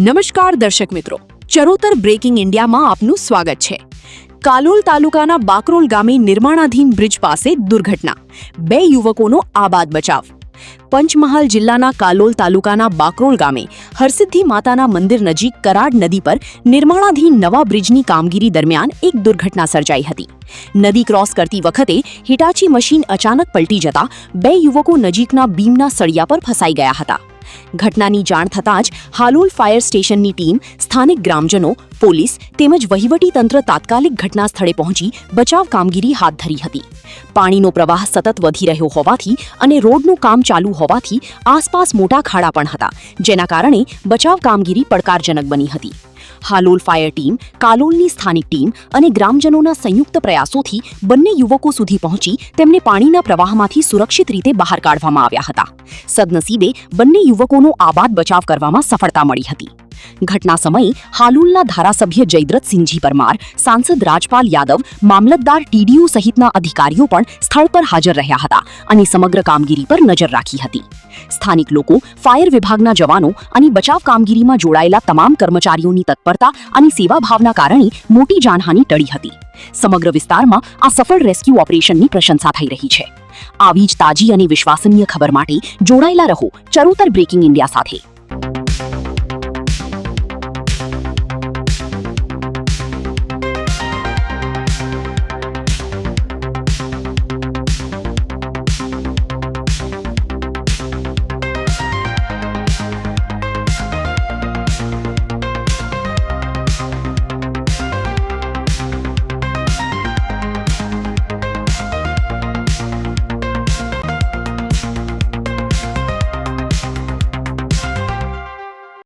નમસ્કાર દર્શક મિત્રો, ચરોતર બ્રેકિંગ ઇન્ડિયામાં આપનું સ્વાગત છે। કાલોલ તાલુકાના બાકરોલ ગામે નિર્માણાધીન બ્રિજ પાસે દુર્ઘટના, 2 યુવકોનો આબાદ બચાવ। પંચમહાલ જિલ્લાના કાલોલ તાલુકાના બાકરોલ ગામે હરસિદ્ધિ માતાના મંદિર નજીક કરાડ નદી પર નિર્માણાધીન નવા બ્રિજની કામગીરી દરમિયાન એક દુર્ઘટના સર્જાઈ હતી। નદી ક્રોસ કરતી વખતે હિટાચી મશીન અચાનક પલટી જતા 2 યુવકો નજીકના બીમના સળિયા પર ફસાઈ ગયા હતા। ઘટનાની જાણ થતાં જ હાલોલ ફાયર સ્ટેશનની ટીમ, સ્થાનિક ગ્રામજનો, પોલીસ તેમજ વહીવટી તંત્ર તાત્કાલિક ઘટના સ્થળે પહોંચી બચાવ કામગીરી હાથ ધરી હતી। પાણીનો પ્રવાહ સતત વધી રહ્યો હોવાથી અને રોડનું કામ ચાલુ હોવાથી આસપાસ મોટા ખાડા પણ હતા, જેના કારણે બચાવ કામગીરી પડકારજનક બની હતી। હાલોલ ફાયર ટીમ, કાલોલની સ્થાનિક ટીમ અને ગ્રામજનોના સંયુક્ત પ્રયાસોથી બંને યુવકો સુધી પહોંચી તેમને પાણીના પ્રવાહમાંથી સુરક્ષિત રીતે બહાર કાઢવામાં આવ્યા હતા। સદનસીબે બંને યુવકોનો આબાદ બચાવ કરવામાં સફળતા મળી હતી। ઘટના સમયે હાલોલના ધારાસભ્ય જયદ્રથસિંહજી પરમાર, સાંસદ રાજપાલ યાદવ, મામલતદાર, ટીડીઓ સહિતના અધિકારીઓ પણ સ્થળ પર હાજર રહ્યા હતા અને સમગ્ર કામગીરી પર નજર રાખી હતી। સ્થાનિક લોકો, ફાયર વિભાગના જવાનો અને બચાવ કામગીરીમાં જોડાયેલા તમામ કર્મચારીઓની તત્પરતા અને સેવાભાવના કારણે મોટી જાનહાનિ ટળી હતી। સમગ્ર વિસ્તારમાં આ સફળ રેસ્ક્યુ ઓપરેશનની પ્રશંસા થઈ રહી છે। આવી જ તાજી અને વિશ્વસનીય ખબર માટે જોડાયેલા રહો ચરોતર બ્રેકિંગ ઇન્ડિયા સાથે।